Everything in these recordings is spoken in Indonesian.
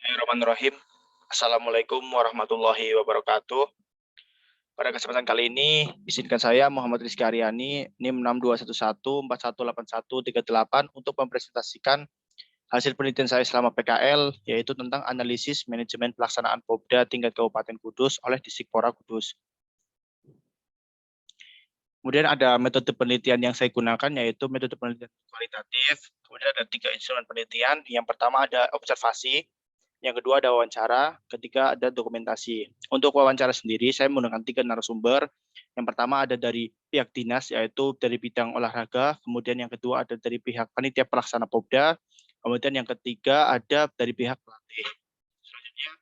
Bismillahirrahmanirrahim. Assalamualaikum warahmatullahi wabarakatuh. Pada kesempatan kali ini, izinkan saya Muhammad Rizky Aryani, NIM 6211418138 untuk mempresentasikan hasil penelitian saya selama PKL, yaitu tentang analisis manajemen pelaksanaan Popda tingkat Kabupaten Kudus oleh Disikpora Kudus. Kemudian ada metode penelitian yang saya gunakan, yaitu metode penelitian kualitatif. Kemudian ada 3 instrumen penelitian. Yang pertama ada observasi, yang kedua ada wawancara, ketiga ada dokumentasi. Untuk wawancara sendiri, saya menggunakan 3 narasumber. Yang pertama ada dari pihak dinas, yaitu dari bidang olahraga. Kemudian yang kedua ada dari pihak panitia pelaksana Popda. Kemudian yang ketiga ada dari pihak pelatih. Selanjutnya,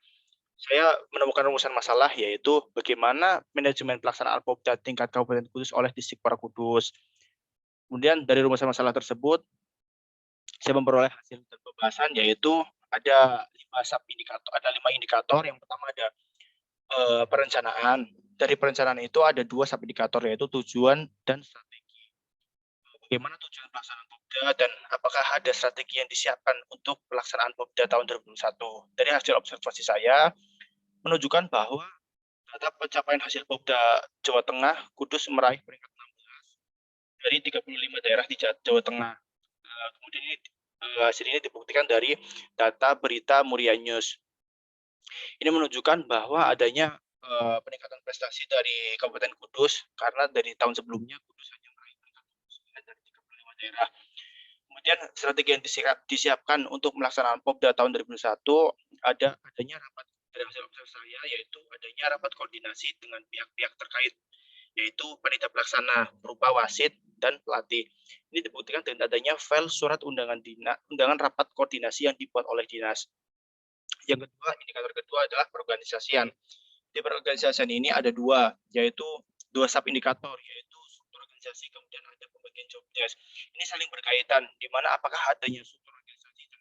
saya menemukan rumusan masalah, yaitu bagaimana manajemen pelaksanaan Popda tingkat Kabupaten Kudus oleh Disikpora Kudus. Kemudian dari rumusan masalah tersebut, saya memperoleh hasil pembahasan, yaitu ada 5 indikator. Yang pertama ada perencanaan. Dari perencanaan itu ada 2 indikator, yaitu tujuan dan strategi. Bagaimana tujuan pelaksanaan Popda dan apakah ada strategi yang disiapkan untuk pelaksanaan Popda tahun 2021. Dari hasil observasi saya menunjukkan bahwa data pencapaian hasil Popda Jawa Tengah, Kudus meraih peringkat 16 dari 35 daerah di Jawa Tengah. Kemudian hasil ini dibuktikan dari data berita Muria News. Ini menunjukkan bahwa adanya peningkatan prestasi dari Kabupaten Kudus, karena dari tahun sebelumnya Kudus hanya meraih peringkat 29 dari 35 daerah. Kemudian strategi yang disiapkan untuk melaksanaan Popda tahun 2021 adanya rapat, dari hasil observasi saya, yaitu adanya rapat koordinasi dengan pihak-pihak terkait, yaitu panitia pelaksana berupa wasit dan pelatih. Ini dibuktikan dengan adanya file surat undangan rapat koordinasi yang dibuat oleh dinas. Yang kedua, indikator kedua adalah perorganisasian. Di perorganisasian ini ada 2, yaitu 2 indikator, yaitu struktur organisasi, kemudian ada pembagian job desk. Ini saling berkaitan, di mana apakah adanya struktur organisasi dan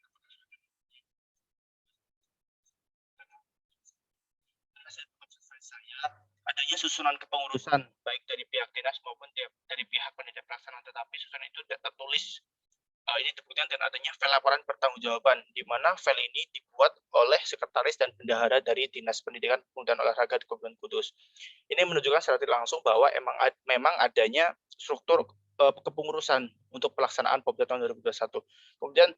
hasil observasi saya, adanya susunan kepengurusan baik dari pihak dinas maupun dari pihak panitia pelaksana, tetapi susunan itu tidak tertulis. Ini dibuktikan dengan adanya file laporan pertanggungjawaban, di mana file ini dibuat oleh sekretaris dan bendahara dari Dinas Pendidikan Pemuda dan Olahraga di Kabupaten Kudus. Ini menunjukkan secara tidak langsung bahwa memang adanya struktur kepengurusan untuk pelaksanaan Popda tahun 2021. Kemudian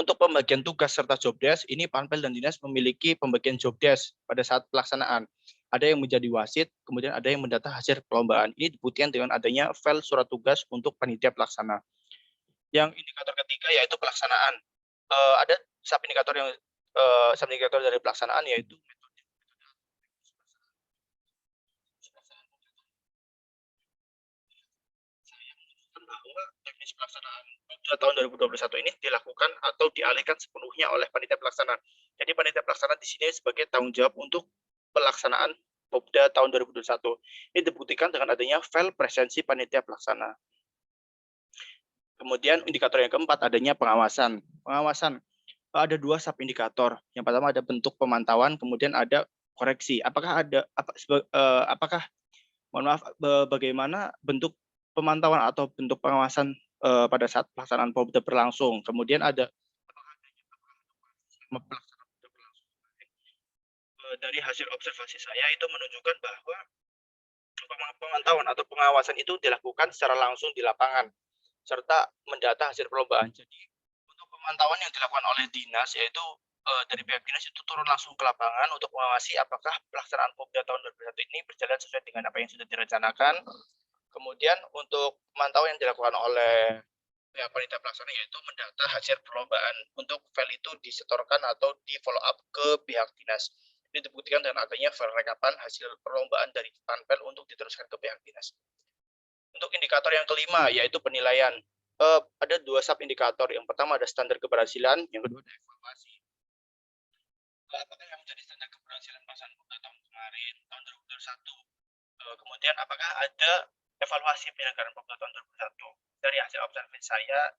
untuk pembagian tugas serta job desk, ini Panpel dan Dinas memiliki pembagian job desk pada saat pelaksanaan. Ada yang menjadi wasit, kemudian ada yang mendata hasil perlombaan. Ini dibuktikan dengan adanya file surat tugas untuk panitia pelaksana. Yang indikator ketiga yaitu pelaksanaan. Ada indikator dari pelaksanaan, yaitu metode saya menunjukkan bahwa teknis pelaksanaan Popda tahun 2021 ini dilakukan atau dialihkan sepenuhnya oleh panitia pelaksana. Jadi panitia pelaksana di sini sebagai tanggung jawab untuk pelaksanaan Popda tahun 2021. Ini dibuktikan dengan adanya file presensi panitia pelaksana. Kemudian indikator yang keempat adanya pengawasan. Pengawasan ada 2 indikator. Yang pertama ada bentuk pemantauan, kemudian ada koreksi. Bagaimana bentuk pemantauan atau bentuk pengawasan pada saat pelaksanaan Popda berlangsung. Kemudian ada pelaksanaan Popda berlangsung. Dari hasil observasi saya itu menunjukkan bahwa pemantauan atau pengawasan itu dilakukan secara langsung di lapangan, serta mendata hasil perlombaan. Jadi untuk pemantauan yang dilakukan oleh dinas, yaitu dari pihak dinas itu turun langsung ke lapangan untuk mengawasi apakah pelaksanaan Popda tahun 2021 ini berjalan sesuai dengan apa yang sudah direncanakan. Kemudian untuk pemantauan yang dilakukan oleh pihak panitia pelaksana, yaitu mendata hasil perlombaan untuk file itu disetorkan atau di follow up ke pihak dinas. Ini dibuktikan dengan adanya file rekapan hasil perlombaan dari Panpel untuk diteruskan ke pihak dinas. Untuk indikator yang kelima yaitu penilaian. Ada 2 indikator. Yang pertama ada standar keberhasilan, yang kedua ada evaluasi. Apakah yang menjadi standar keberhasilan pelaksanaan Popda tahun kemarin, tahun 2021? Kemudian apakah ada evaluasi penyelenggaraan Popda tahun 2021? Dari hasil observasi saya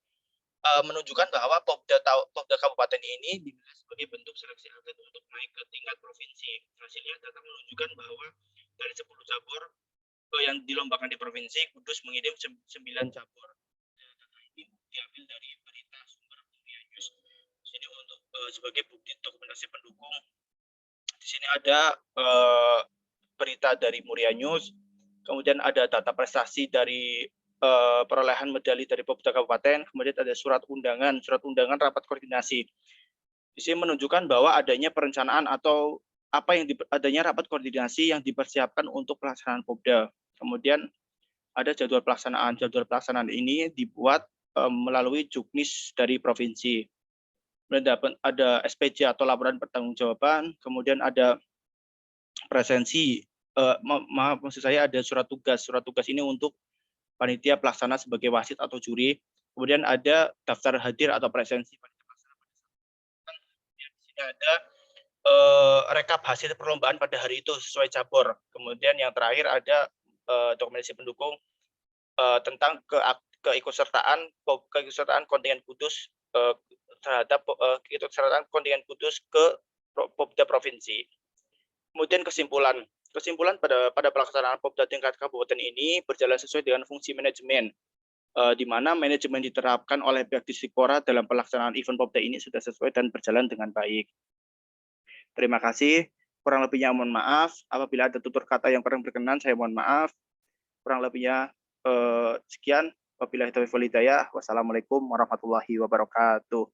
menunjukkan bahwa Popda Kabupaten ini dinilai sebagai bentuk seleksi atlet untuk naik ke tingkat provinsi. Hasilnya data menunjukkan bahwa dari 10 cabur yang dilombakan di provinsi, Kudus mengirim 9 cabur. Data ini diambil dari berita sumber Muria News. Jadi untuk sebagai bukti dokumentasi pendukung. Di sini ada berita dari Muria News, kemudian ada data prestasi dari perolehan medali dari Popda Kabupaten, kemudian ada surat undangan rapat koordinasi. Di sini menunjukkan bahwa adanya perencanaan atau adanya rapat koordinasi yang dipersiapkan untuk pelaksanaan Popda. Kemudian ada jadwal pelaksanaan. Jadwal pelaksanaan ini dibuat melalui juknis dari provinsi. Kemudian ada SPJ atau laporan pertanggungjawaban, kemudian ada presensi, maksud saya ada surat tugas. Surat tugas ini untuk panitia pelaksana sebagai wasit atau juri. Kemudian ada daftar hadir atau presensi panitia pelaksana. Di sini ada rekap hasil perlombaan pada hari itu sesuai cabur. Kemudian yang terakhir ada dokumentasi pendukung tentang keikutsertaan kontingen kudus terhadap keikutsertaan kontingen kudus ke Popda provinsi. Kemudian kesimpulan pada pelaksanaan Popda tingkat kabupaten ini berjalan sesuai dengan fungsi manajemen, di mana manajemen diterapkan oleh pihak Dispora dalam pelaksanaan event Popda ini sudah sesuai dan berjalan dengan baik. Terima kasih. Kurang lebihnya mohon maaf. Apabila ada tutur kata yang kurang berkenan, saya mohon maaf. Kurang lebihnya sekian. Wabillahi taufiq wal hidayah. Wassalamualaikum warahmatullahi wabarakatuh.